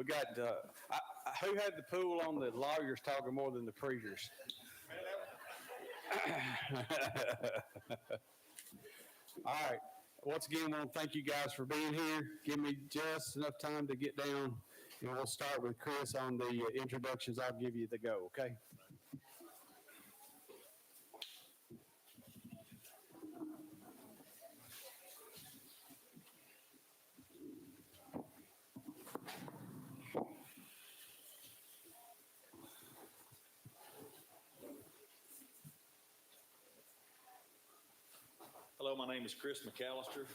We got, who had the pool on the lawyers talking more than the preachers? All right. Once again, I want to thank you guys for being here. Give me just enough time to get down, and we'll start with Chris on the introductions. I'll give you the go, okay? Hello, my name is Chris McAllister.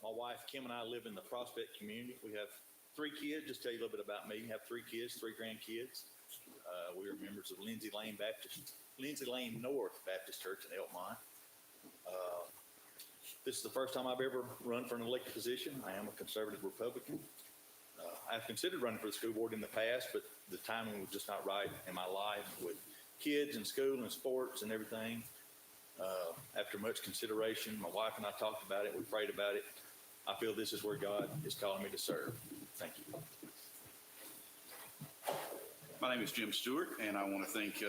My wife Kim and I live in the Prospect community. We have 3 kids. Just tell you a little bit about me. We have 3 kids, 3 grandkids. We are members of Lindsay Lane North Baptist Church in Elkmont. This is the first time I've ever run for an elected position. I am a conservative Republican. I've considered running for the school board in the past, but the timing was just not right in my life with kids and school and sports and everything. After much consideration, my wife and I talked about it. We prayed about it. I feel this is where God is calling me to serve. Thank you. My name is Jim Stewart, and I want to thank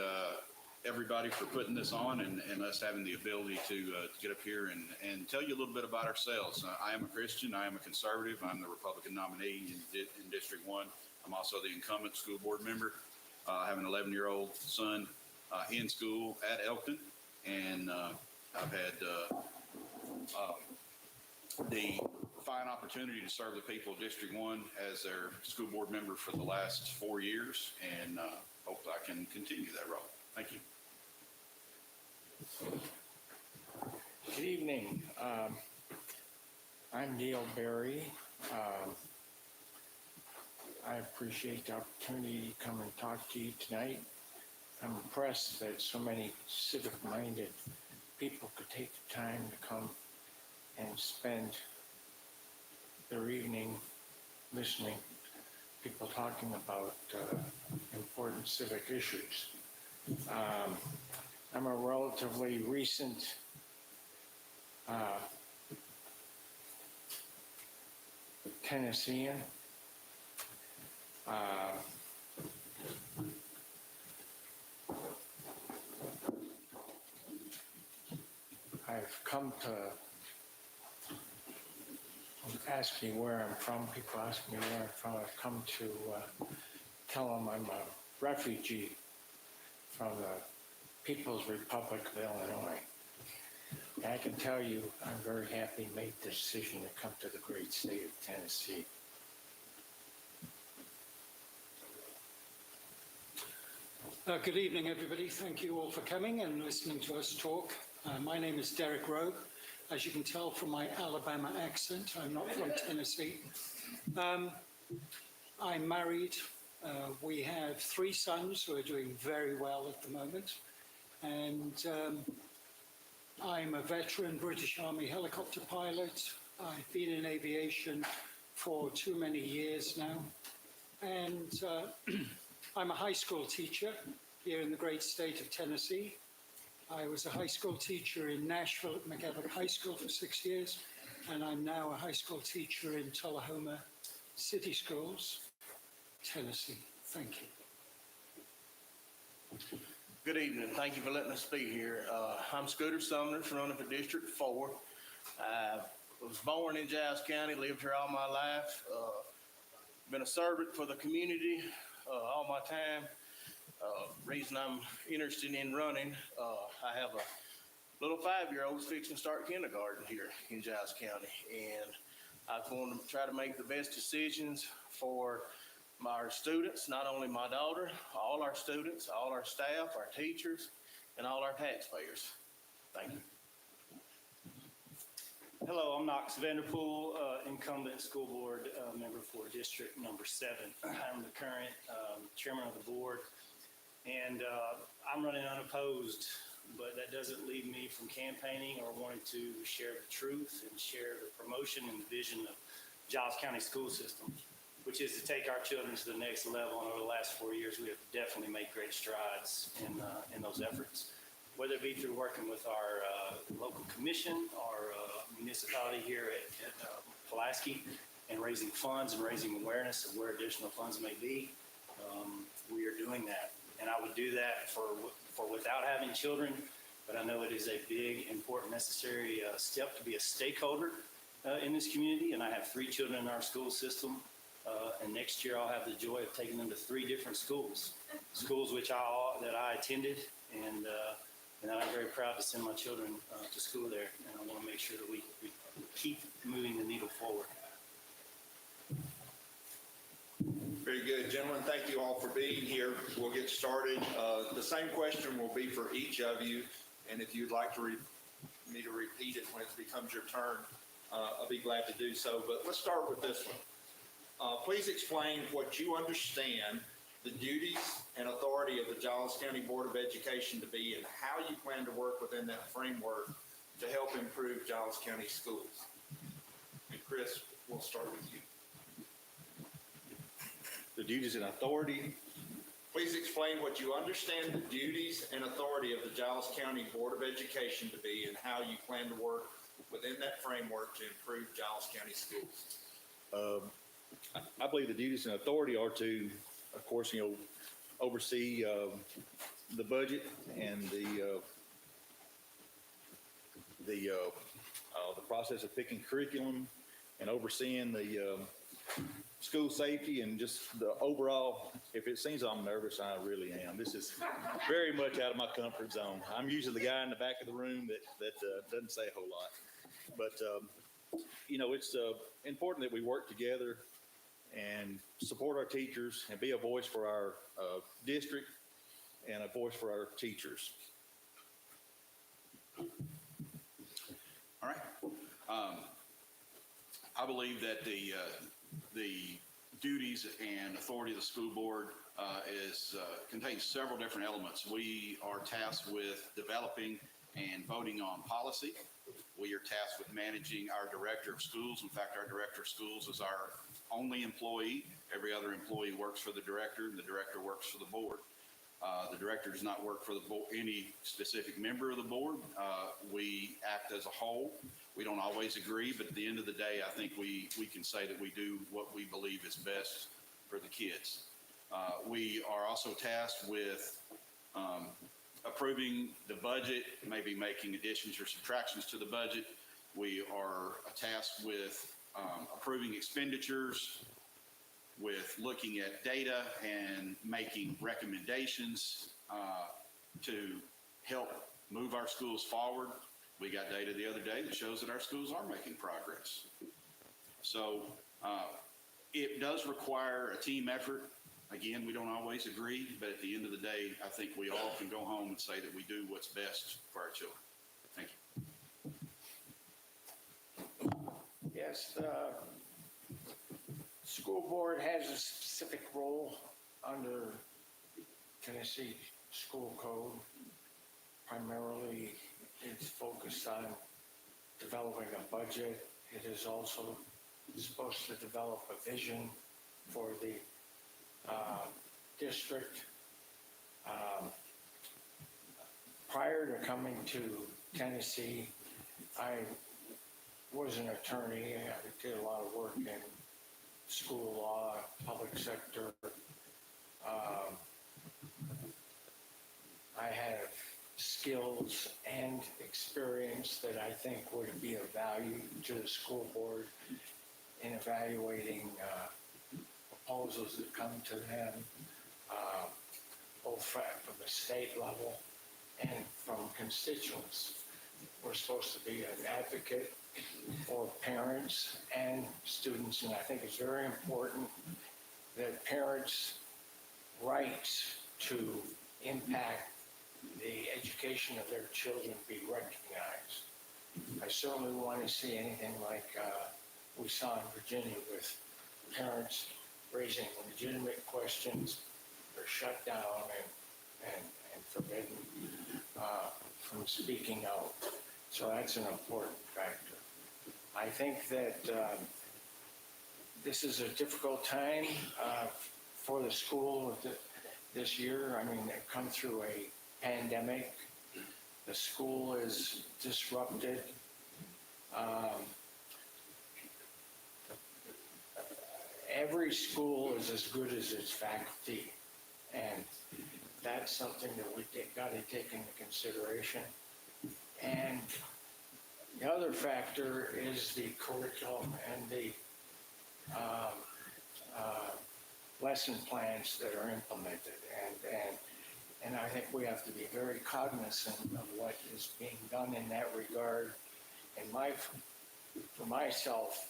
everybody for putting this on and us having the ability to get up here and tell you a little bit about ourselves. I am a Christian. I am a conservative. I'm the Republican nominee in District 1. I'm also the incumbent school board member. I have an 11-year-old son in school at Elkton. And I've had the fine opportunity to serve the people of District 1 as their school board member for the last 4 years, and hope I can continue that role. Thank you. Good evening. I'm Neil Berry. I appreciate the opportunity to come and talk to you tonight. I'm impressed that so many civic-minded people could take the time to come and spend their evening listening to people talking about important civic issues. I'm a relatively recent Tennessean. I've come to ask me where I'm from. People ask me where I'm from. I've come to tell them I'm a refugee from the People's Republic of Illinois. And I can tell you I'm very happy to make the decision to come to the great state of Tennessee. Good evening, everybody. Thank you all for coming and listening to us talk. My name is Derek Rowe. As you can tell from my Alabama accent, I'm not from Tennessee. I'm married. We have 3 sons who are doing very well at the moment. And I'm a veteran British Army helicopter pilot. I've been in aviation for too many years now. And I'm a high school teacher here in the great state of Tennessee. I was a high school teacher in Nashville at McEvock High School for 6 years, and I'm now a high school teacher in Tullahoma City Schools, Tennessee. Thank you. Good evening. Thank you for letting us be here. I'm Scooter Sumner, running for District 4. I was born in Giles County, lived here all my life. Been a servant for the community all my time. Reason I'm interested in running, I have a little 5-year-old fixing to start kindergarten here in Giles County, and I want to try to make the best decisions for our students, not only my daughter, all our students, all our staff, our teachers, and all our taxpayers. Thank you. Hello, I'm Knox Vanderpool, incumbent school board member for District Number 7. I'm the current chairman of the board, and I'm running unopposed, but that doesn't leave me from campaigning or wanting to share the truth and share the promotion and the vision of Giles County school system, which is to take our children to the next level. And over the last 4 years, we have definitely made great strides in those efforts, whether it be through working with our local commission, our municipality here at Pulaski, and raising funds and raising awareness of where additional funds may be, we are doing that. And I would do that for without having children, but I know it is a big, important, necessary step to be a stakeholder in this community. And I have 3 children in our school system, and next year I'll have the joy of taking them to 3 different schools that I attended, and I'm very proud to send my children to school there. And I want to make sure that we keep moving the needle forward. Very good, gentlemen. Thank you all for being here. We'll get started. The same question will be for each of you, and if you'd like me to repeat it when it becomes your turn, I'll be glad to do so. But let's start with this one. Please explain what you understand the duties and authority of the Giles County Board of Education to be, and how you plan to work within that framework to help improve Giles County schools. And Chris, we'll start with you. The duties and authority. Please explain what you understand the duties and authority of the Giles County Board of Education to be, and how you plan to work within that framework to improve Giles County schools. I believe the duties and authority are to, of course, oversee the budget and the process of picking curriculum, and overseeing the school safety, and just the overall. If it seems I'm nervous, I really am. This is very much out of my comfort zone. I'm usually the guy in the back of the room that doesn't say a whole lot. But, it's important that we work together and support our teachers and be a voice for our district and a voice for our teachers. All right. I believe that the duties and authority of the school board contains several different elements. We are tasked with developing and voting on policy. We are tasked with managing our director of schools. In fact, our director of schools is our only employee. Every other employee works for the director, and the director works for the board. The director does not work for any specific member of the board. We act as a whole. We don't always agree, but at the end of the day, I think we can say that we do what we believe is best for the kids. We are also tasked with approving the budget, maybe making additions or subtractions to the budget. We are tasked with approving expenditures, with looking at data and making recommendations to help move our schools forward. We got data the other day that shows that our schools are making progress. So it does require a team effort. Again, we don't always agree, but at the end of the day, I think we all can go home and say that we do what's best for our children. Thank you. Yes, the school board has a specific role under Tennessee school code. Primarily, it's focused on developing a budget. It is also supposed to develop a vision for the district. Prior to coming to Tennessee, I was an attorney. I did a lot of work in school law, public sector. I have skills and experience that I think would be of value to the school board in evaluating proposals that come to them, both from the state level and from constituents. We're supposed to be an advocate for parents and students, and I think it's very important that parents' rights to impact the education of their children be recognized. I certainly want to see anything like we saw in Virginia, with parents raising legitimate questions. They're shut down and forbidden from speaking out. So that's an important factor. I think that this is a difficult time for the school this year. I mean, they've come through a pandemic. The school is disrupted. every school is as good as its faculty, and that's something that we got to take into consideration. And the other factor is the curriculum and the lesson plans that are implemented. And I think we have to be very cognizant of what is being done in that regard. And for myself,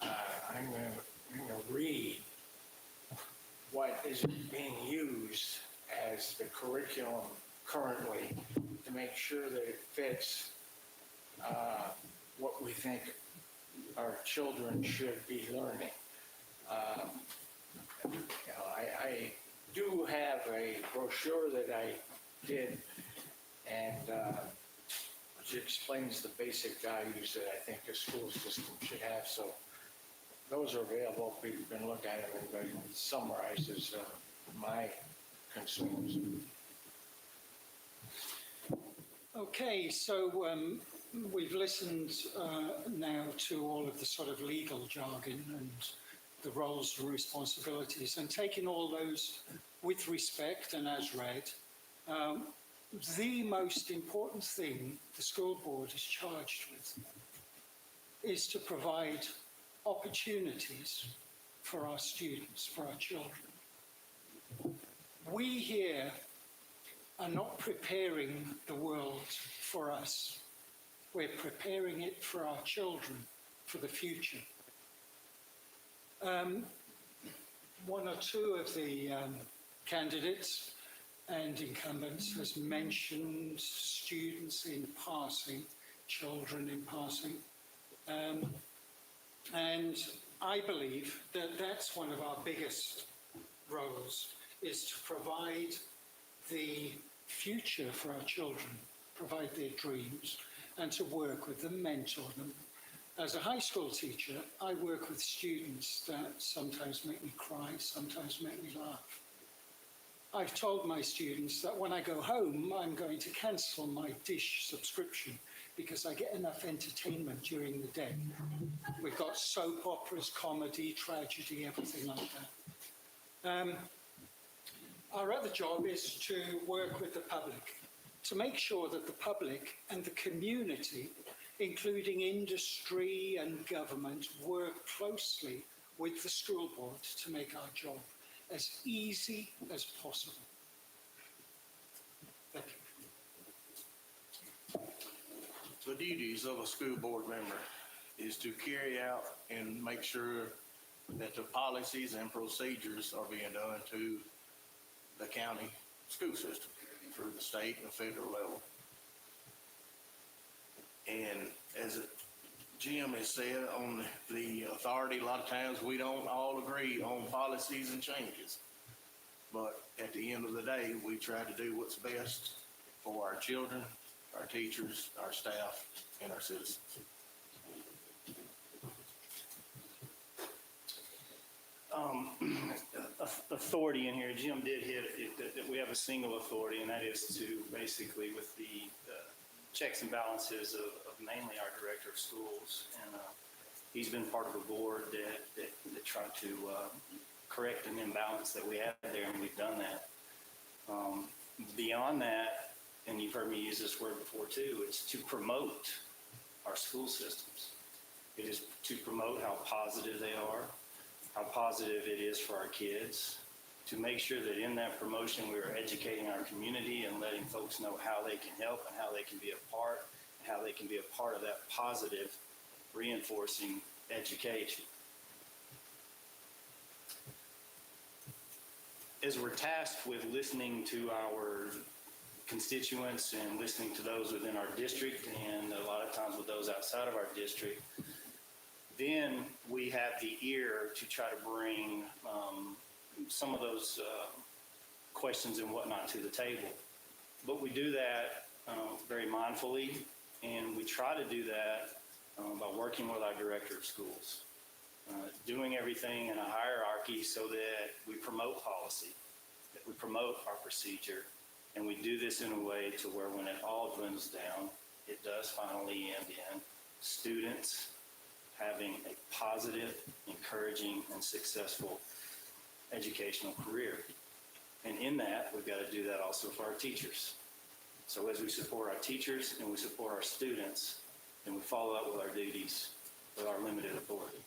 I'm going to read what is being used as the curriculum currently to make sure that it fits what we think our children should be learning. I do have a brochure that I did, and which explains the basic values that I think a school system should have. So those are available. People can look at them, and it summarizes my concerns. Okay, so we've listened now to all of the sort of legal jargon and the roles and responsibilities, and taking all those with respect and as read, the most important thing the school board is charged with is to provide opportunities for our students, for our children. We here are not preparing the world for us. We're preparing it for our children, for the future. One or two of the candidates and incumbents has mentioned students in passing, children in passing. And I believe that that's one of our biggest roles, is to provide the future for our children, provide their dreams, and to work with them, mentor them. As a high school teacher, I work with students that sometimes make me cry, sometimes make me laugh. I've told my students that when I go home, I'm going to cancel my Dish subscription because I get enough entertainment during the day. We've got soap operas, comedy, tragedy, everything like that. Our other job is to work with the public, to make sure that the public and the community, including industry and government, work closely with the school board to make our job as easy as possible. Thank you. The duties of a school board member is to carry out and make sure that the policies and procedures are being done to the county school system through the state and federal level. And as Jim has said on the authority, a lot of times we don't all agree on policies and changes. But at the end of the day, we try to do what's best for our children, our teachers, our staff, and our citizens. Authority in here, Jim did hit it, that we have a single authority, and that is to basically with the checks and balances of mainly our director of schools. And he's been part of a board that tried to correct an imbalance that we had there, and we've done that. Beyond that, and you've heard me use this word before too, it's to promote our school systems. It is to promote how positive they are, how positive it is for our kids, to make sure that in that promotion we are educating our community and letting folks know how they can help and how they can be a part of that positive reinforcing education. As we're tasked with listening to our constituents and listening to those within our district, and a lot of times with those outside of our district, then we have the ear to try to bring some of those questions and whatnot to the table. But we do that very mindfully, and we try to do that by working with our director of schools, doing everything in a hierarchy so that we promote policy, that we promote our procedure, and we do this in a way to where when it all dwindles down, it does finally end in students having a positive, encouraging, and successful educational career. And in that, we've got to do that also for our teachers. So as we support our teachers and we support our students, then we follow up with our duties with our limited authority.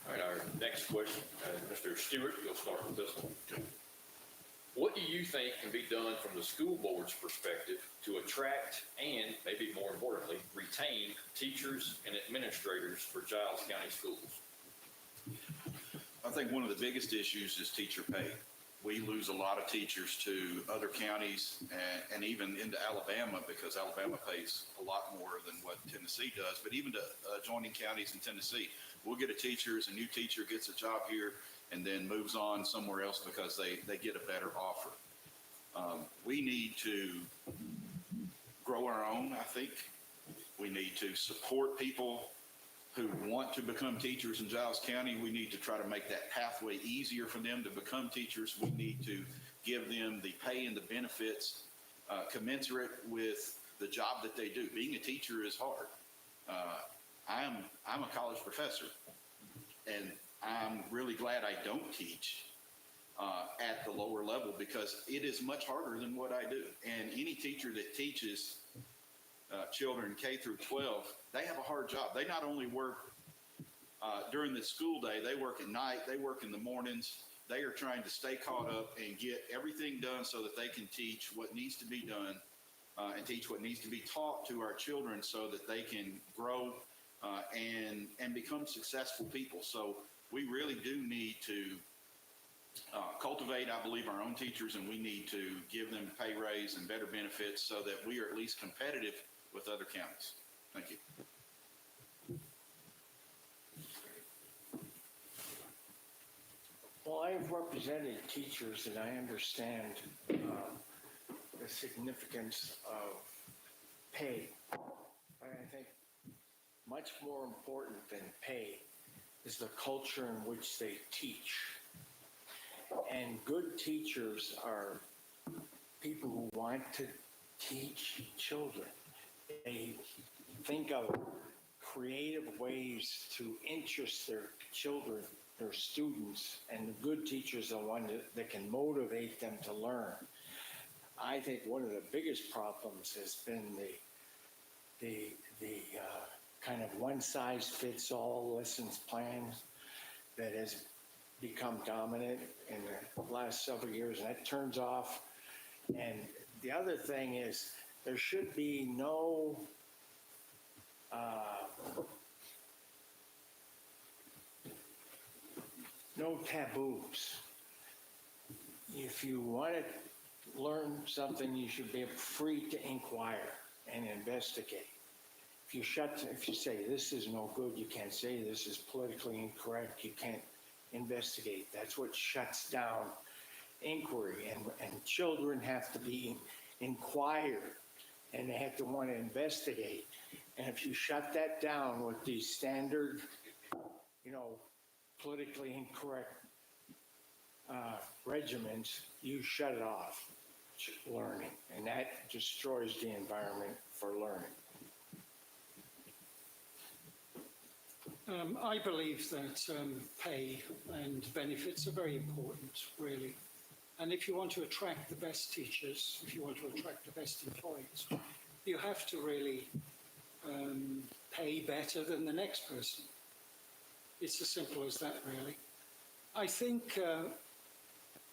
All right, our next question, Mr. Stewart, you'll start with this one. What do you think can be done from the school board's perspective to attract and, maybe more importantly, retain teachers and administrators for Giles County Schools? I think one of the biggest issues is teacher pay. We lose a lot of teachers to other counties and even into Alabama, because Alabama pays a lot more than what Tennessee does, but even to adjoining counties in Tennessee. We'll get a teacher, as a new teacher gets a job here and then moves on somewhere else because they get a better offer. We need to grow our own, I think. We need to support people who want to become teachers in Giles County. We need to try to make that pathway easier for them to become teachers. We need to give them the pay and the benefits commensurate with the job that they do. Being a teacher is hard. I'm a college professor, and I'm really glad I don't teach at the lower level, because it is much harder than what I do. And any teacher that teaches children K through 12, they have a hard job. They not only work during the school day, they work at night, they work in the mornings. They are trying to stay caught up and get everything done so that they can teach what needs to be done and teach what needs to be taught to our children so that they can grow and become successful people. So we really do need to cultivate, I believe, our own teachers, and we need to give them pay raise and better benefits so that we are at least competitive with other counties. Thank you. Well, I have represented teachers, and I understand the significance of pay. But I think much more important than pay is the culture in which they teach. And good teachers are people who want to teach children. They think of creative ways to interest their children, their students, and the good teachers are one that can motivate them to learn. I think one of the biggest problems has been the kind of one-size-fits-all lessons plan that has become dominant in the last several years, and that turns off. And the other thing is there should be no taboos. If you want to learn something, you should be free to inquire and investigate. If you say this is no good, you can't say this is politically incorrect, you can't investigate. That's what shuts down inquiry. And children have to be inquired, and they have to want to investigate. And if you shut that down with these standard, politically incorrect regimens, you shut it off, learning, and that destroys the environment for learning. I believe that pay and benefits are very important, really. And if you want to attract the best teachers, if you want to attract the best employees, you have to really pay better than the next person. It's as simple as that, really. I think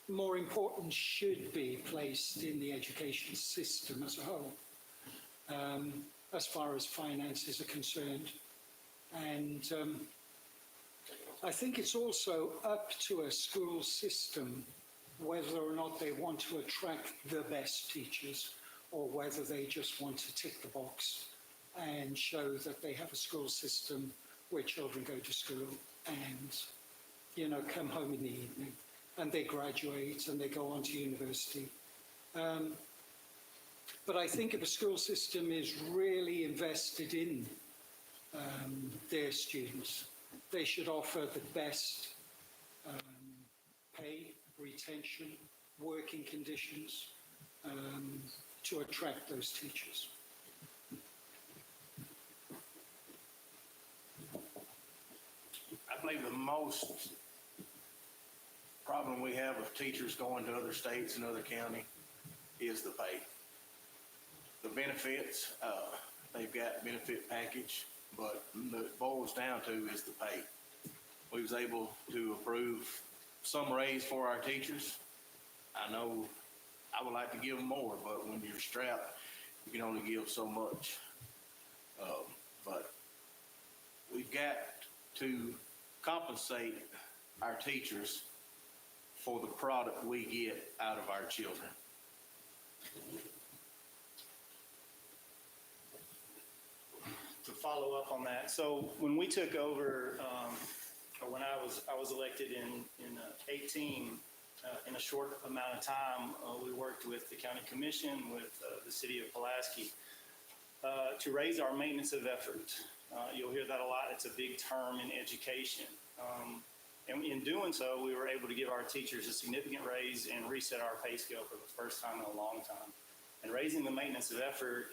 more importance should be placed in the education system as a whole, as far as finances are concerned. And I think it's also up to a school system whether or not they want to attract the best teachers, or whether they just want to tick the box and show that they have a school system where children go to school and, come home in the evening, and they graduate and they go on to university. But I think if a school system is really invested in their students, they should offer the best pay, retention, working conditions to attract those teachers. I believe the most problem we have with teachers going to other states and other county is the pay. The benefits, they've got benefit package, but what it boils down to is the pay. We was able to approve some raise for our teachers. I know I would like to give them more, but when you're strapped, you can only give so much. But we've got to compensate our teachers for the product we get out of our children. To follow up on that, so when we took over, or when I was elected in 18, in a short amount of time, we worked with the county commission, with the city of Pulaski, to raise our maintenance of effort. You'll hear that a lot. It's a big term in education. And in doing so, we were able to give our teachers a significant raise and reset our pay scale for the first time in a long time. And raising the maintenance of effort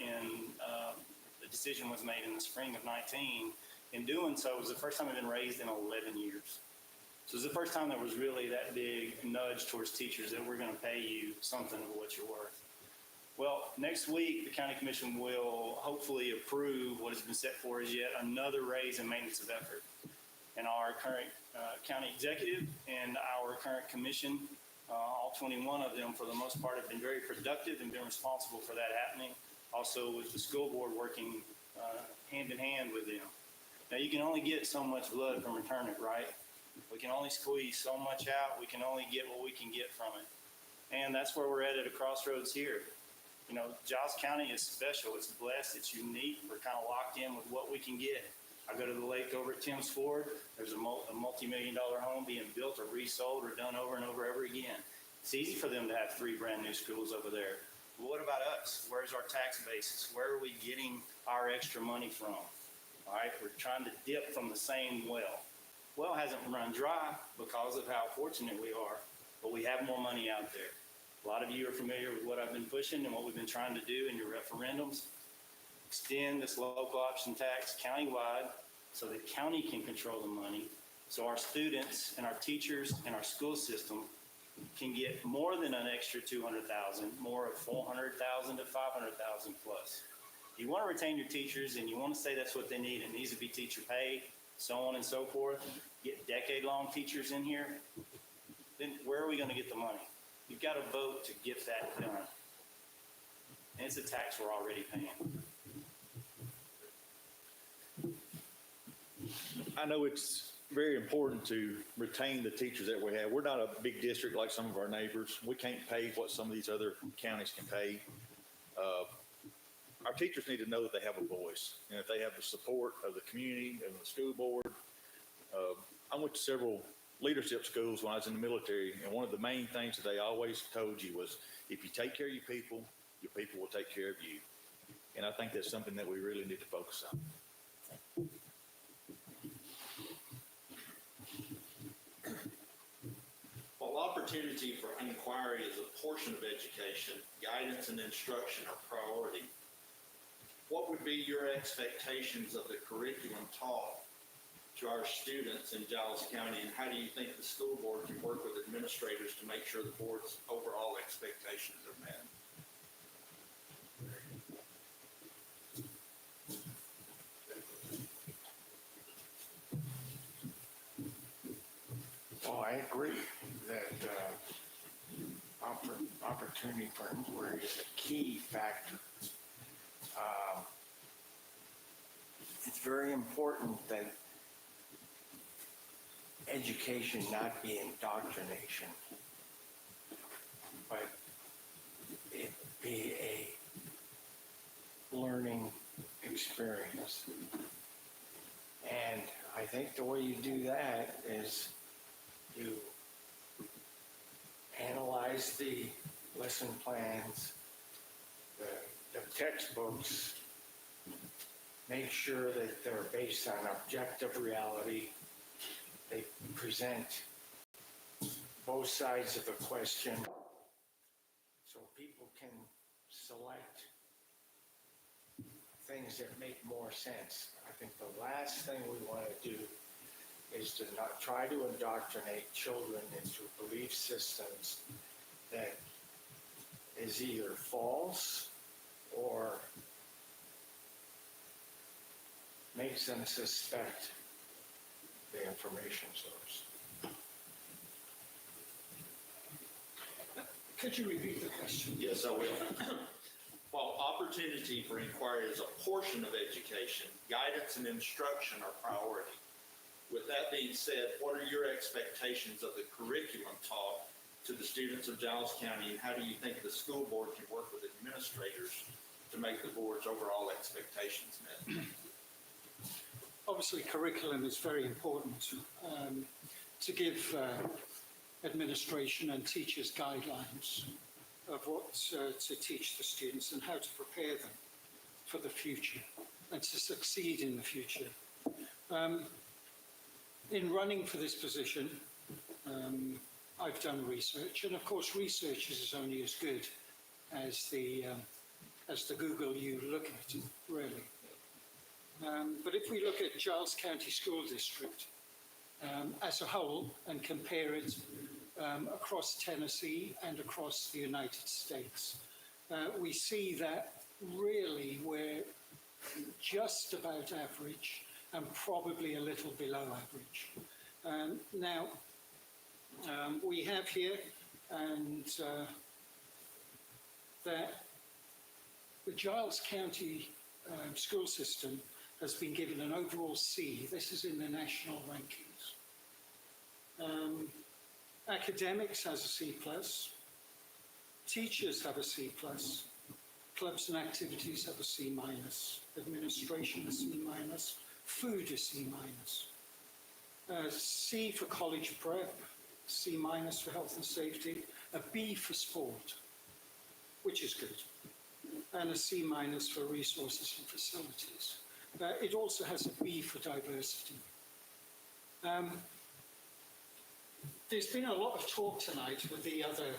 the decision was made in the spring of 19. In doing so, it was the first time it had been raised in 11 years. So it was the first time there was really that big nudge towards teachers that we're going to pay you something of what you're worth. Well, next week, the county commission will hopefully approve what has been set for as yet another raise in maintenance of effort. And our current county executive and our current commission, all 21 of them, for the most part, have been very productive and been responsible for that happening. Also with the school board working hand in hand with them. Now, you can only get so much blood from returning it, right? We can only squeeze so much out. We can only get what we can get from it. And that's where we're at a crossroads here. You know, Giles County is special. It's blessed. It's unique. We're kind of locked in with what we can get. I go to the lake over at Tim's Ford. There's a multi-million-dollar home being built or resold or done over and over again. It's easy for them to have 3 brand new schools over there. But what about us? Where's our tax basis? Where are we getting our extra money from? All right, we're trying to dip from the same well. Well hasn't run dry because of how fortunate we are, but we have more money out there. A lot of you are familiar with what I've been pushing and what we've been trying to do in your referendums. Extend this local option tax countywide so the county can control the money, so our students and our teachers and our school system can get more than an extra $200,000, more of $400,000 to $500,000 plus. You want to retain your teachers and you want to say that's what they need. It needs to be teacher pay, so on and so forth. Get decade-long teachers in here. Then where are we going to get the money? You've got to vote to get that done. And it's a tax we're already paying. I know it's very important to retain the teachers that we have. We're not a big district like some of our neighbors. We can't pay what some of these other counties can pay. Our teachers need to know that they have a voice, and if they have the support of the community and the school board. I went to several leadership schools when I was in the military, and one of the main things that they always told you was, if you take care of your people will take care of you. And I think that's something that we really need to focus on. While opportunity for inquiry is a portion of education, guidance and instruction are priority. What would be your expectations of the curriculum taught to our students in Giles County, and how do you think the school board can work with administrators to make sure the board's overall expectations are met? Well, I agree that opportunity for inquiry is a key factor. It's very important that education not be indoctrination, but it be a learning experience. And I think the way you do that is you analyze the lesson plans, the textbooks, make sure that they're based on objective reality. They present both sides of the question so people can select things that make more sense. I think the last thing we want to do is to not try to indoctrinate children into belief systems that is either false or makes them suspect the information source. Could you repeat the question? Yes, I will. While opportunity for inquiry is a portion of education, guidance and instruction are priority. With that being said, what are your expectations of the curriculum taught to the students of Giles County, and how do you think the school board can work with administrators to make the board's overall expectations met? Obviously, curriculum is very important to give administration and teachers guidelines of what to teach the students and how to prepare them for the future and to succeed in the future. In running for this position, I've done research, and of course, research is only as good as the Google you look at, really. But if we look at Giles County School District as a whole and compare it across Tennessee and across the United States, we see that really we're just about average and probably a little below average. Now, we have here that the Giles County school system has been given an overall C. This is in the national rankings. Academics has a C+. Teachers have a C+. Clubs and activities have a C-. Administration a C-. Food is C-. C for college prep, C- for health and safety, a B for sport, which is good, and a C- for resources and facilities. It also has a B for diversity. There's been a lot of talk tonight with the other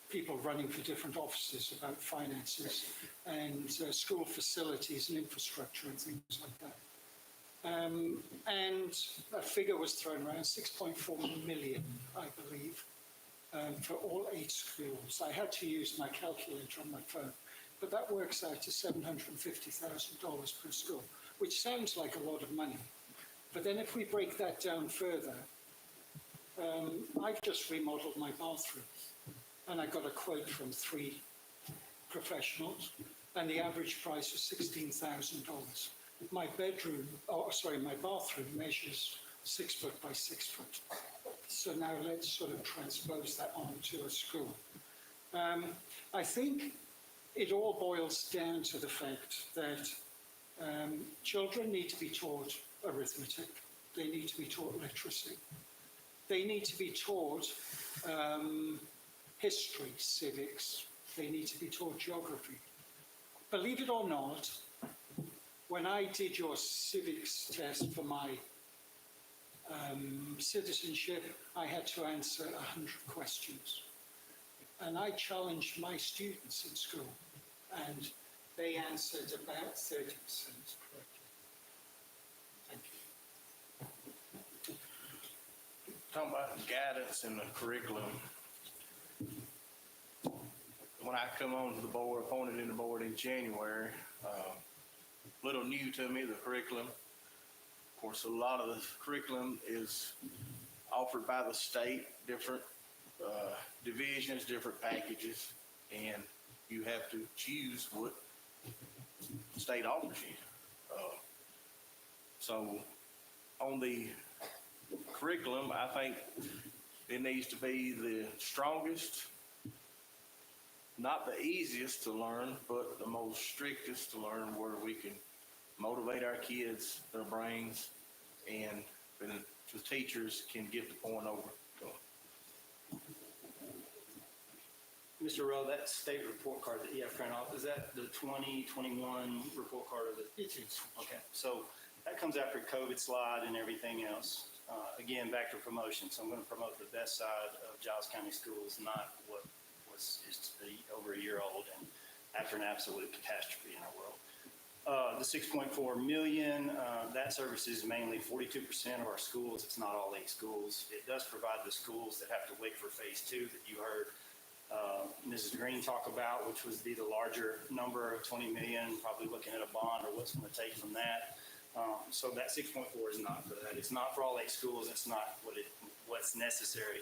people running for different offices about finances and school facilities and infrastructure and things like that. And a figure was thrown around, 6.4 million, I believe, for all 8 schools. I had to use my calculator on my phone, but that works out to $750,000 per school, which sounds like a lot of money. But then if we break that down further, I've just remodeled my bathroom, and I got a quote from 3 professionals, and the average price was $16,000. My bathroom measures 6 foot by 6 foot. So now let's sort of transpose that onto a school. I think it all boils down to the fact that children need to be taught arithmetic. They need to be taught literacy. They need to be taught history, civics. They need to be taught geography. Believe it or not, when I did your civics test for my citizenship, I had to answer 100 questions. And I challenged my students in school, and they answered about 30% correctly. Thank you. Talking about guidance and the curriculum. When I come on to the board, appointed in the board in January, little new to me, the curriculum. Of course, a lot of the curriculum is offered by the state, different divisions, different packages, and you have to choose what the state offers you. So on the curriculum, I think it needs to be the strongest, not the easiest to learn, but the most strictest to learn, where we can motivate our kids, their brains, and the teachers can get the point over. Mr. Rowe, that state report card that you have printed off, is that the 2021 report card? It is. Okay, so that comes after COVID slide and everything else. Again, back to promotion. So I'm going to promote the best side of Giles County Schools, not what was just over a year old and after an absolute catastrophe in our world. The 6.4 million, that that services mainly 42% of our schools. It's not all 8 schools. It does provide the schools that have to wait for phase 2 that you heard Mrs. Green talk about, which would be the larger number of 20 million, probably looking at a bond or what's going to take from that. So that 6.4 is not for that. It's not for all 8 schools. It's not what's necessary.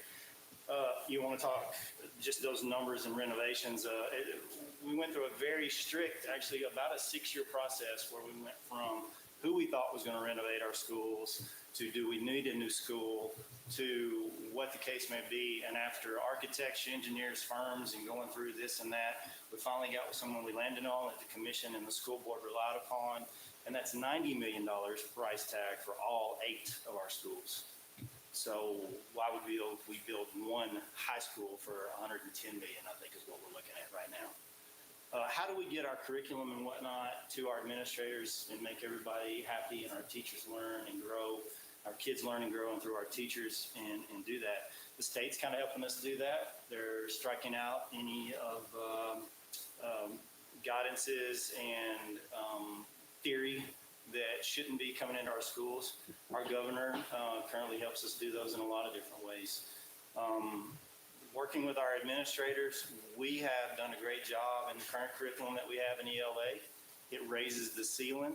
You want to talk just those numbers and renovations. We went through a very strict, actually about a 6-year process where we went from who we thought was going to renovate our schools to do we need a new school to what the case may be. And after architects, engineers, firms, and going through this and that, we finally got with someone we landed on that the commission and the school board relied upon. And that's $90 million price tag for all 8 of our schools. So why would we build one high school for $110 million, I think is what we're looking at right now. How do we get our curriculum and whatnot to our administrators and make everybody happy and our teachers learn and grow, our kids learn and grow and through our teachers and do that? The state's kind of helping us do that. They're striking out any of guidances and theory that shouldn't be coming into our schools. Our governor currently helps us do those in a lot of different ways. Working with our administrators, we have done a great job in the current curriculum that we have in ELA. It raises the ceiling.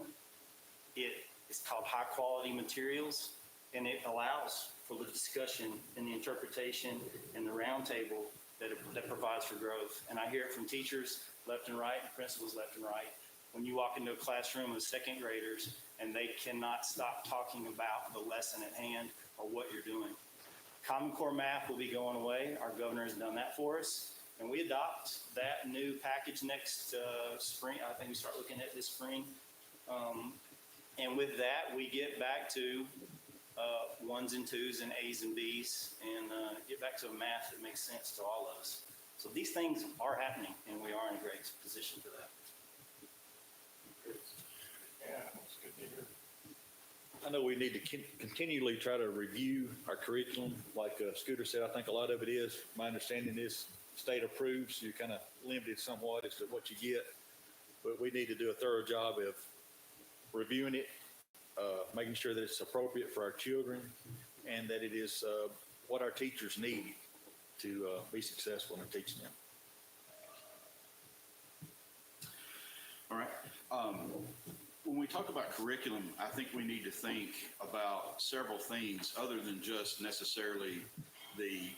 It's called high quality materials, and it allows for the discussion and the interpretation and the roundtable that provides for growth. And I hear it from teachers left and right, principals left and right. When you walk into a classroom of 2nd graders and they cannot stop talking about the lesson at hand or what you're doing. Common Core Math will be going away. Our governor has done that for us. And we adopt that new package next spring. I think we start looking at this spring. And with that, we get back to 1s and 2s and A's and B's and get back to a math that makes sense to all of us. So these things are happening, and we are in a great position for that. Yeah, that's good to hear. I know we need to continually try to review our curriculum. Like Scooter said, I think a lot of it is, my understanding is state approves. You're kind of limited somewhat as to what you get. But we need to do a thorough job of reviewing it, making sure that it's appropriate for our children and that it is what our teachers need to be successful in teaching them. All right. When we talk about curriculum, I think we need to think about several things other than just necessarily the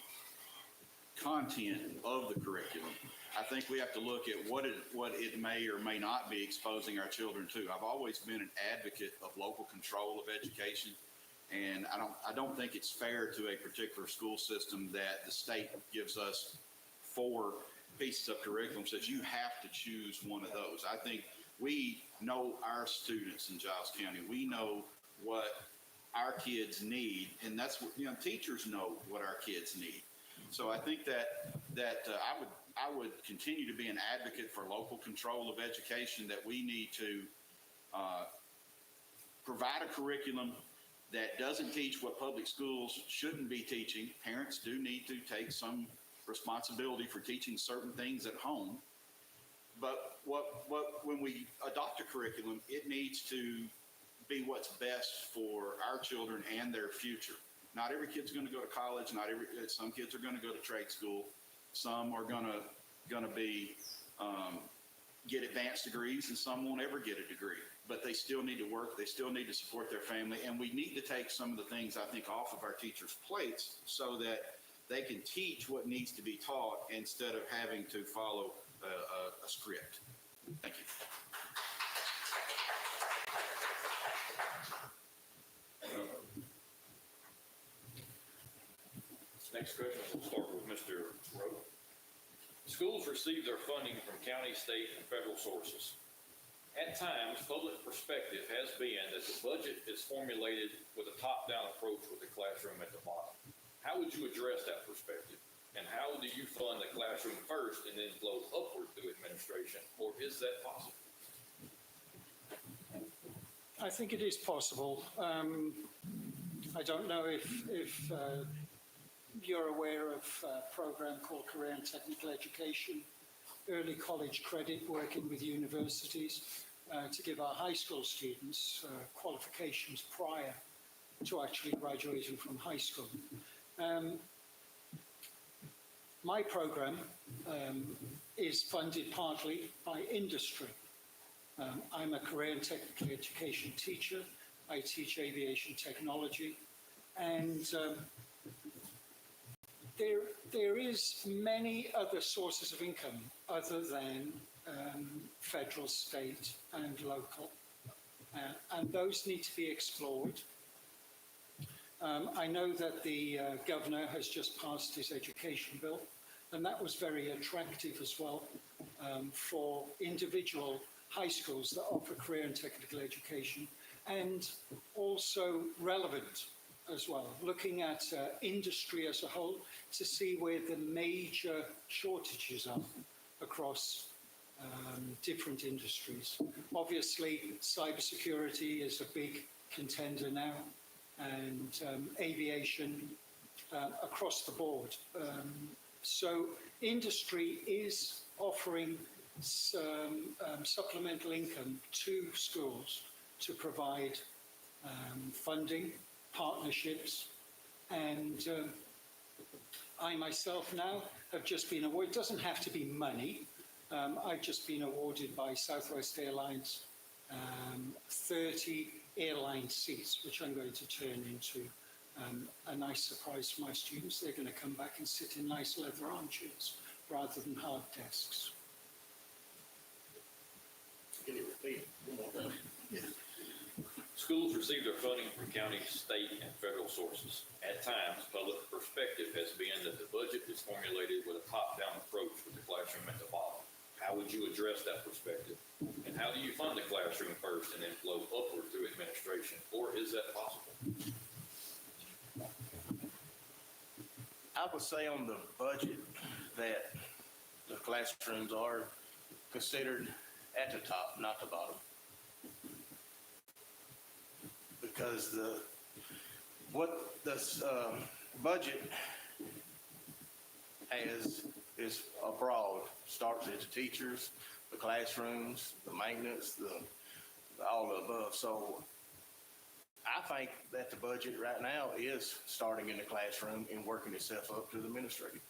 content of the curriculum. I think we have to look at what it may or may not be exposing our children to. I've always been an advocate of local control of education, and I don't think it's fair to a particular school system that the state gives us 4 pieces of curriculum, says you have to choose one of those. I think we know our students in Giles County. We know what our kids need, and that's what, teachers know what our kids need. So I think that I would continue to be an advocate for local control of education, that we need to provide a curriculum that doesn't teach what public schools shouldn't be teaching. Parents do need to take some responsibility for teaching certain things at home. But when we adopt a curriculum, it needs to be what's best for our children and their future. Not every kid's going to go to college. Some kids are going to go to trade school. Some are going to be get advanced degrees, and some won't ever get a degree. But they still need to work. They still need to support their family, and we need to take some of the things, I think, off of our teachers' plates so that they can teach what needs to be taught instead of having to follow a script. Thank you. Next question, we'll start with Mr. Rowe. Schools receive their funding from county, state, and federal sources. At times, public perspective has been that the budget is formulated with a top-down approach with the classroom at the bottom. How would you address that perspective? And how do you fund the classroom first and then flow upward through administration, or is that possible? I think it is possible. I don't know if you're aware of a program called Career and Technical Education, early college credit, working with universities. to give our high school students qualifications prior to actually graduating from high school. My program is funded partly by industry. I'm a career and technical education teacher. I teach aviation technology, and there is many other sources of income other than federal, state, and local, and those need to be explored. I know that the governor has just passed his education bill, and that was very attractive as well for individual high schools that offer career and technical education, and also relevant as well, looking at industry as a whole to see where the major shortages are across different industries. Obviously, cybersecurity is a big contender now, and aviation across the board. So industry is offering some supplemental income to schools to provide funding, partnerships, and I myself now have just been awarded, it doesn't have to be money, I've just been awarded by Southwest Airlines 30 airline seats, which I'm going to turn into a nice surprise for my students. They're going to come back and sit in nice leather armchairs rather than hard desks. Can you repeat one more time? Schools receive their funding from county, state, and federal sources. At times, public perspective has been that the budget is formulated with a top-down approach with the classroom at the bottom. How would you address that perspective? And how do you fund the classroom first and then flow upward through administration? Or is that possible? I would say on the budget that the classrooms are considered at the top, not the bottom. Because what this budget has is broad, starts at the teachers, the classrooms, the maintenance, all the above. So I think that the budget right now is starting in the classroom and working itself up to the administrative.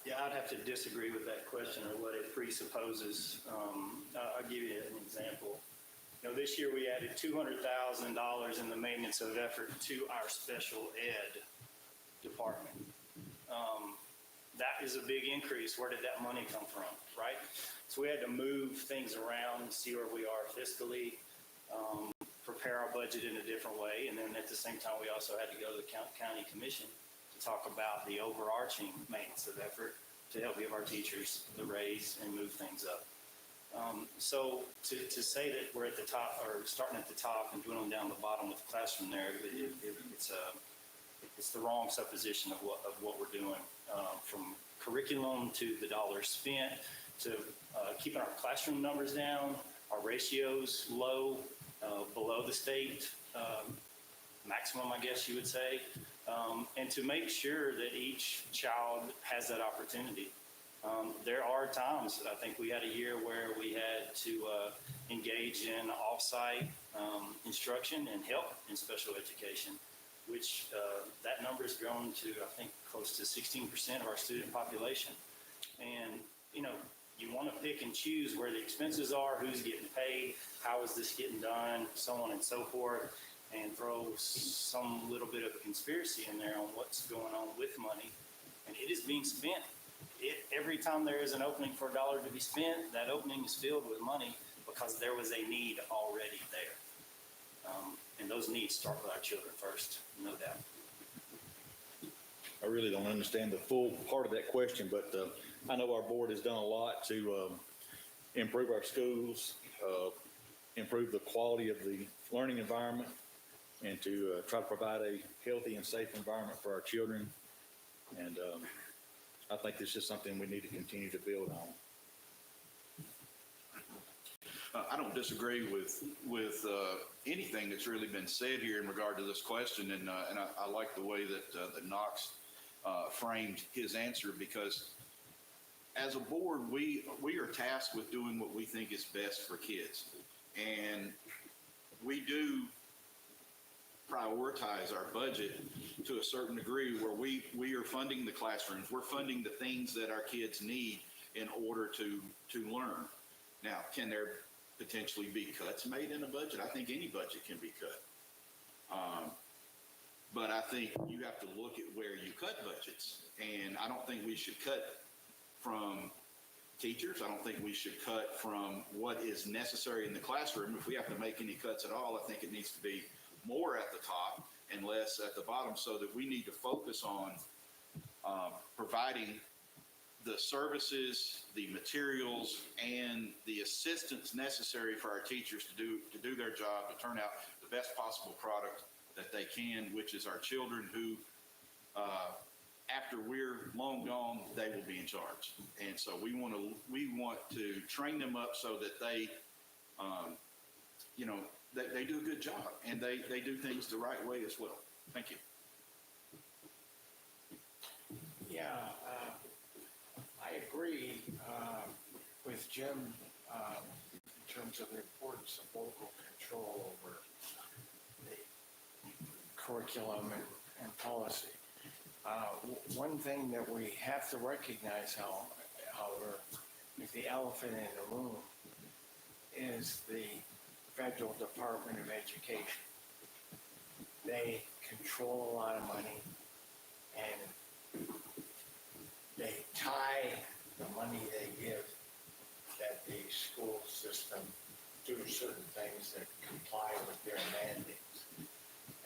Yeah, I'd have to disagree with that question or what it presupposes. I'll give you an example. You know, this year we added $200,000 in the maintenance of effort to our special ed department. That is a big increase. Where did that money come from, right? So we had to move things around, see where we are fiscally, prepare our budget in a different way, and then at the same time, we also had to go to the county commission to talk about the overarching maintenance of effort to help give our teachers the raise and move things up. So to say that we're at the top or starting at the top and dwindling down the bottom with the classroom there, it's the wrong supposition of what we're doing, from curriculum to the dollars spent to keeping our classroom numbers down, our ratios low, below the state maximum, I guess you would say, and to make sure that each child has that opportunity. There are times, I think we had a year where we had to engage in off-site instruction and help in special education, which that number has grown to, I think, close to 16% of our student population. And, you know, you want to pick and choose where the expenses are, who's getting paid, how is this getting done, so on and so forth, and throw some little bit of a conspiracy in there on what's going on with money. And it is being spent. Every time there is an opening for a dollar to be spent, that opening is filled with money because there was a need already there. And those needs start with our children first, no doubt. I really don't understand the full part of that question, but I know our board has done a lot to improve our schools, improve the quality of the learning environment, and to try to provide a healthy and safe environment for our children. And I think this is something we need to continue to build on. I don't disagree with anything that's really been said here in regard to this question, and I like the way that Knox framed his answer, because as a board, we are tasked with doing what we think is best for kids. And we do prioritize our budget to a certain degree where we are funding the classrooms. We're funding the things that our kids need in order to learn. Now, can there potentially be cuts made in a budget? I think any budget can be cut. But I think you have to look at where you cut budgets. And I don't think we should cut from teachers. I don't think we should cut from what is necessary in the classroom. If we have to make any cuts at all, I think it needs to be more at the top and less at the bottom, so that we need to focus on providing the services, the materials, and the assistance necessary for our teachers to do their job, to turn out the best possible product that they can, which is our children who, after we're long gone, they will be in charge. And so we want to train them up so that they, they do a good job, and they do things the right way as well. Thank you. Yeah, I agree with Jim in terms of the importance of local control over the curriculum and policy. One thing that we have to recognize, however, is the elephant in the room is the Federal Department of Education. They control a lot of money, and they tie the money they give that the school system do certain things that comply with their mandates.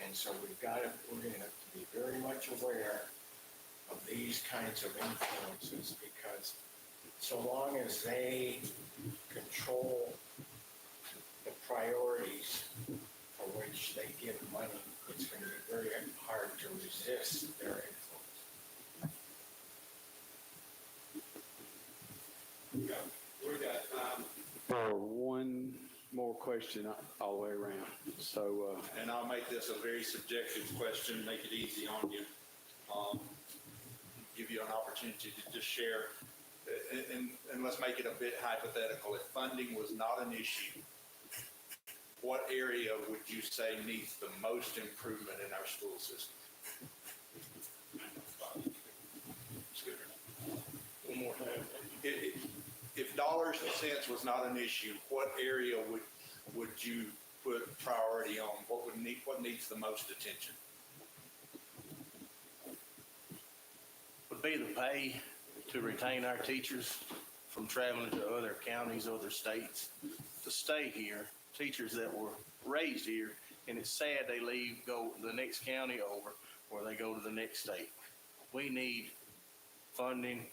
And so we're going to have to be very much aware of these kinds of influences, because so long as they control the priorities for which they give money, it's going to be very hard to resist their influence. One more question all the way around. So, And I'll make this a very subjective question, make it easy on you. Give you an opportunity to just share, and let's make it a bit hypothetical. If funding was not an issue, what area would you say needs the most improvement in our school system? One more time. If dollars and cents was not an issue, what area would you put priority on? What needs the most attention? Would be the pay to retain our teachers from traveling to other counties, other states, to stay here. Teachers that were raised here, and it's sad they leave, go the next county over, or they go to the next state. We need funding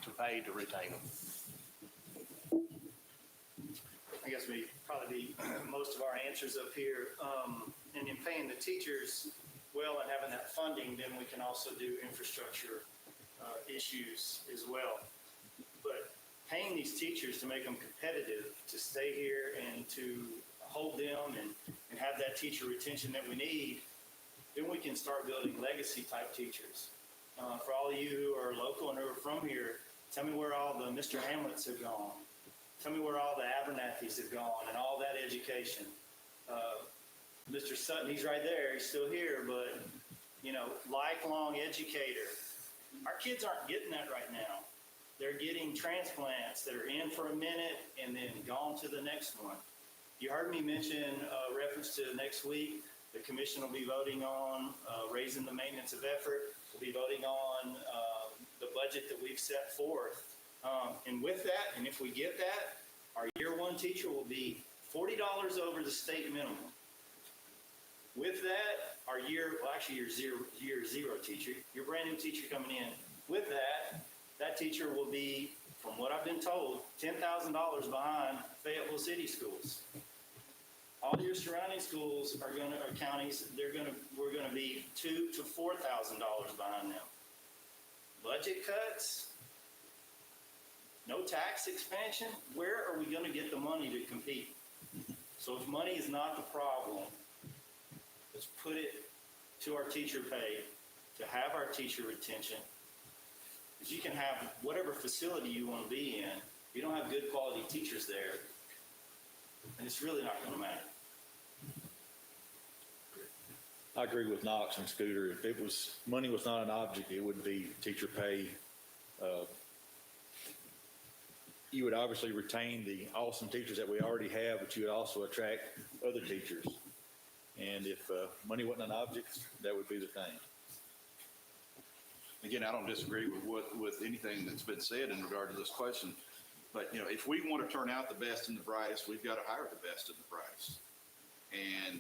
to pay to retain them. I guess we probably most of our answers up here. And in paying the teachers well and having that funding, then we can also do infrastructure issues as well. But paying these teachers to make them competitive, to stay here and to hold them and have that teacher retention that we need, then we can start building legacy type teachers. For all of you who are local and who are from here, tell me where all the Mr. Hamlets have gone. Tell me where all the Abernathys have gone and all that education. Mr. Sutton, he's right there. He's still here, but, lifelong educator. Our kids aren't getting that right now. They're getting transplants that are in for a minute and then gone to the next one. You heard me mention reference to next week. The commission will be voting on raising the maintenance of effort. We'll be voting on the budget that we've set forth. And with that, and if we get that, our year one teacher will be $40 over the state minimum. With that, our year zero teacher, your brand new teacher coming in, with that teacher will be, from what I've been told, $10,000 behind Fayetteville City schools. All your surrounding schools counties, we're gonna be $2,000 to $4,000 behind them. Budget cuts, no tax expansion. Where are we gonna get the money to compete? So if money is not the problem, let's put it to our teacher pay, to have our teacher retention, Because you can have whatever facility you want to be in, if you don't have good quality teachers there, then it's really not going to matter. I agree with Knox and Scooter. If it was, money was not an object, it would be teacher pay. You would obviously retain the awesome teachers that we already have, but you would also attract other teachers. And if money wasn't an object, that would be the thing. Again, I don't disagree with anything that's been said in regard to this question. But, you know, if we want to turn out the best and the brightest, we've got to hire the best and the brightest. And,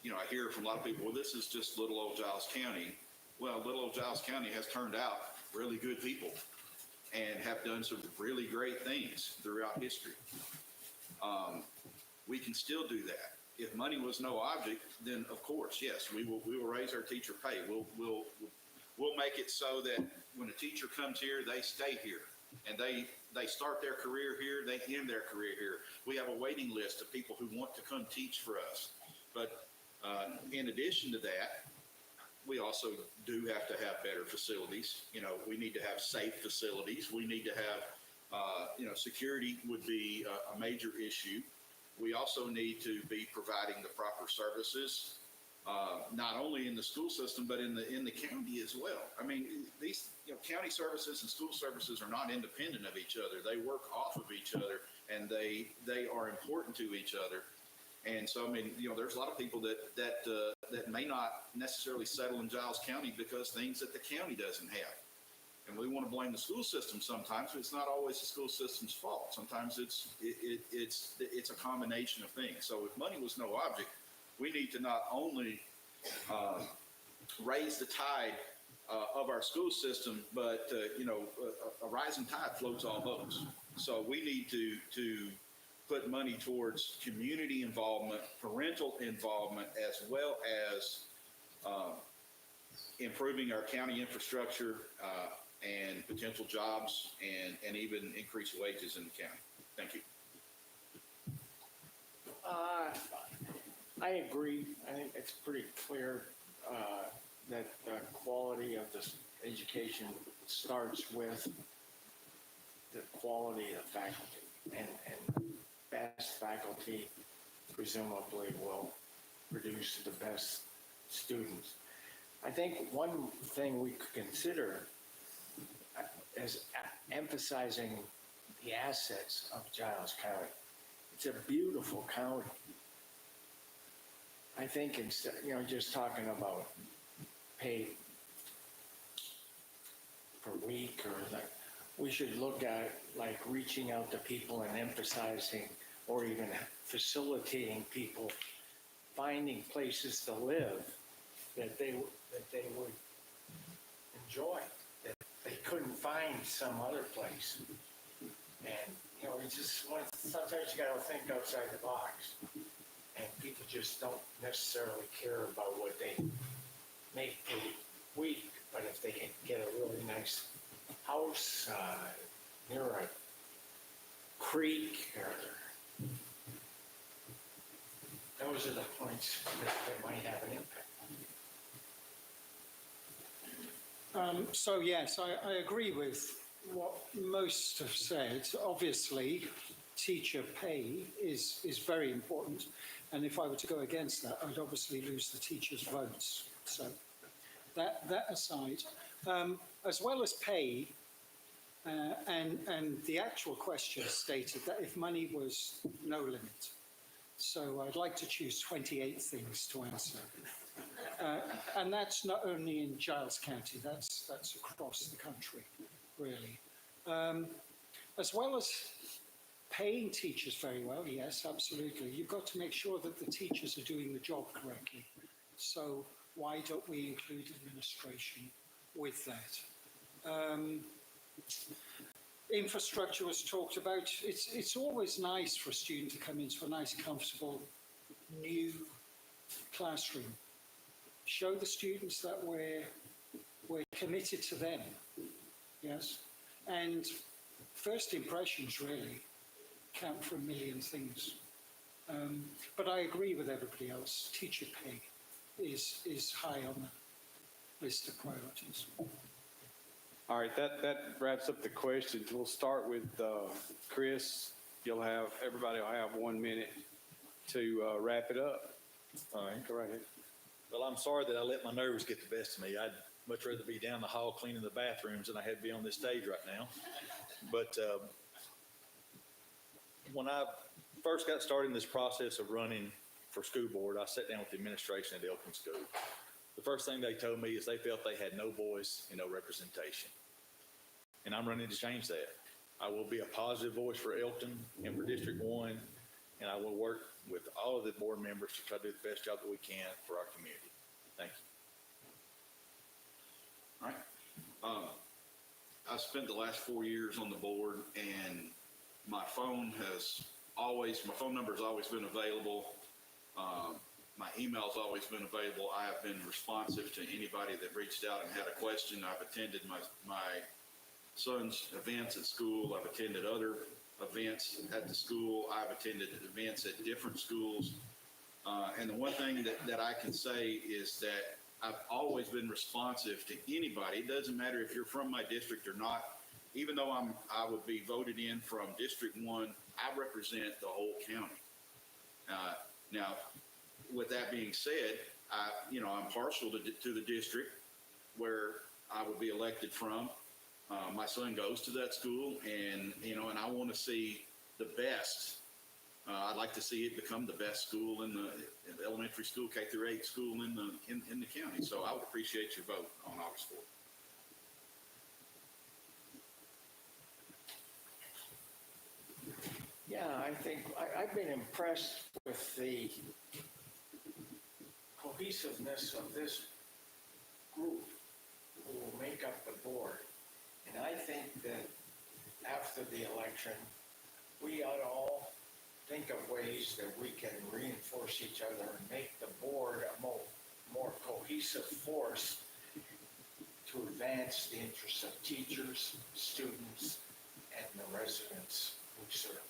you know, I hear from a lot of people, well, this is just little old Giles County. Well, little old Giles County has turned out really good people and have done some really great things throughout history. We can still do that. If money was no object, then of course, yes, we will raise our teacher pay. We'll make it so that when a teacher comes here, they stay here, and they start their career here, they end their career here. We have a waiting list of people who want to come teach for us. But in addition to that, we also do have to have better facilities. You know, we need to have safe facilities. We need to have, you know, security would be a major issue. We also need to be providing the proper services, not only in the school system, but in the county as well. I mean, these, you know, county services and school services are not independent of each other. They work off of each other, and they are important to each other. And so, I mean, you know, there's a lot of people that may not necessarily settle in Giles County because things that the county doesn't have. And we want to blame the school system sometimes, but it's not always the school system's fault. Sometimes it's a combination of things. So if money was no object, we need to not only raise the tide of our school system, but you know, a rising tide floats all boats. So we need to put money towards community involvement, parental involvement, as well as improving our county infrastructure and potential jobs and even increased wages in the county. Thank you. I agree. I think it's pretty clear that the quality of this education starts with the quality of faculty, and best faculty presumably will produce the best students. I think one thing we could consider is emphasizing the assets of Giles County. It's a beautiful county. I think instead, you know, just talking about pay per week or that, we should look at like reaching out to people and emphasizing or even facilitating people finding places to live that they would enjoy, that they couldn't find some other place. And, you know, it's just, sometimes you got to think outside the box. And people just don't necessarily care about what they make per week. But if they can get a really nice house near a creek, or those are the points that might have an impact. So yes, I agree with what most have said. Obviously, teacher pay is very important, and if I were to go against that, I'd obviously lose the teachers' votes. So that aside, as well as pay, and the actual question stated that if money was no limit, so I'd like to choose 28 things to answer. And that's not only in Giles County, that's across the country, really. As well as paying teachers very well, yes, absolutely. You've got to make sure that the teachers are doing the job correctly. So why don't we include administration with that? Infrastructure was talked about. It's always nice for a student to come into a nice, comfortable, new classroom. Show the students that we're committed to them, yes? And first impressions really count for a million things. But I agree with everybody else. Teacher pay is high on the list of priorities. All right, that wraps up the questions. We'll start with Chris. Everybody will have 1 minute to wrap it up. All right. Go right ahead. Well, I'm sorry that I let my nerves get the best of me. I'd much rather be down the hall cleaning the bathrooms than I had to be on this stage right now. But when I first got started in this process of running for school board, I sat down with the administration at Elton School. The first thing they told me is they felt they had no voice and no representation. And I'm running to change that. I will be a positive voice for Elton and for District 1, and I will work with all of the board members to try to do the best job that we can for our community. Thank you. All right. I spent the last 4 years on the board, and my phone number has always been available. My email's always been available. I have been responsive to anybody that reached out and had a question. I've attended my son's events at school. I've attended other events at the school. I've attended events at different schools. And the one thing that I can say is that I've always been responsive to anybody. It doesn't matter if you're from my district or not. Even though I would be voted in from District 1, I represent the whole county. Now, with that being said, I'm partial to the district where I would be elected from. My son goes to that school, and I want to see the best. I'd like to see it become the best school in the elementary school, K through 8 school in the county. So I would appreciate your vote on August 4th. Yeah, I think I've been impressed with the cohesiveness of this group who will make up the board. And I think that after the election, we ought to all think of ways that we can reinforce each other and make the board a more cohesive force to advance the interests of teachers, students, and the residents we serve.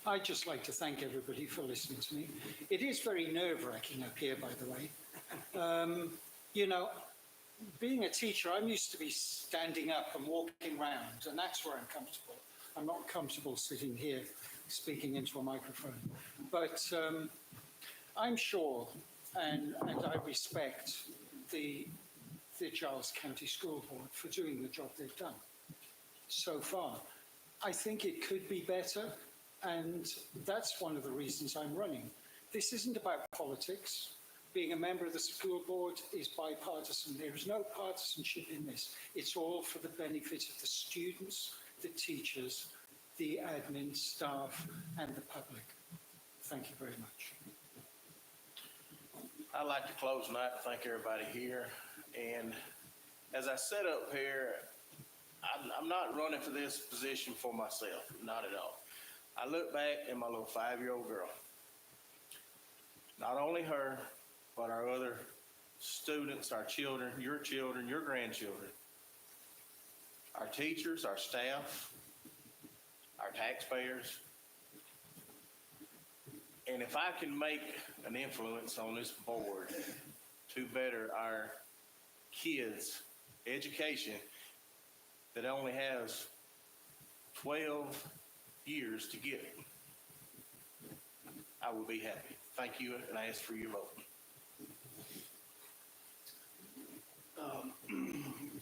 I'd just like to thank everybody for listening to me. It is very nerve-wracking up here, by the way. Being a teacher, I'm used to be standing up and walking around, and that's where I'm comfortable. I'm not comfortable sitting here speaking into a microphone. But I'm sure, and I respect the Giles County School Board for doing the job they've done so far. I think it could be better, and that's one of the reasons I'm running. This isn't about politics. Being a member of the school board is bipartisan. There is no partisanship in this. It's all for the benefit of the students, the teachers, the admin staff, and the public. Thank you very much. I'd like to close tonight and thank everybody here. And as I sit up here, I'm not running for this position for myself, not at all. I look back at my little 5-year-old girl. Not only her, but our other students, our children, your grandchildren, our teachers, our staff, our taxpayers. And if I can make an influence on this board to better our kids' education that only has 12 years to get it, I will be happy. Thank you, and I ask for your vote.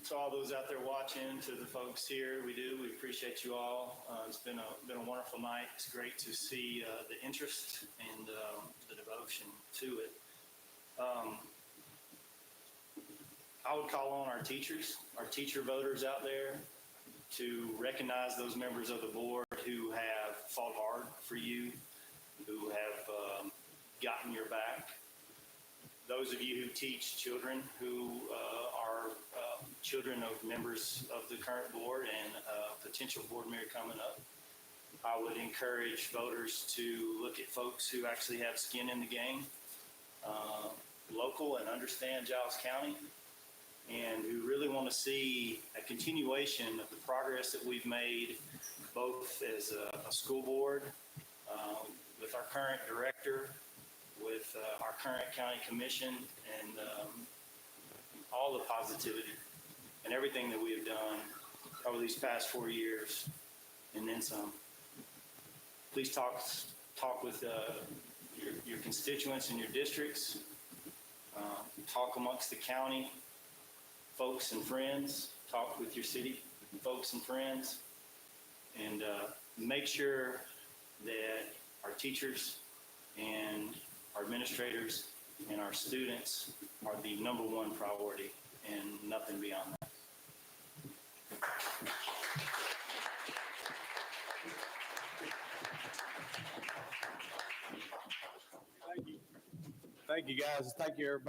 To all those out there watching, to the folks here, we appreciate you all. It's been a wonderful night. It's great to see the interest and the devotion to it. I would call on our teachers, our teacher voters out there, to recognize those members of the board who have fought hard for you, who have gotten your back. Those of you who teach children who are children of members of the current board and potential board member coming up, I would encourage voters to look at folks who actually have skin in the game, local, and understand Giles County, and who really want to see a continuation of the progress that we've made, both as a school board, with our current director, with our current county commission and all the positivity and everything that we have done over these past 4 years and then some. Please talk with your constituents and your districts. Talk amongst the county folks and friends. Talk with your city folks and friends. And make sure that our teachers and our administrators and our students are the number one priority and nothing beyond that. Thank you, guys. Thank you, everybody.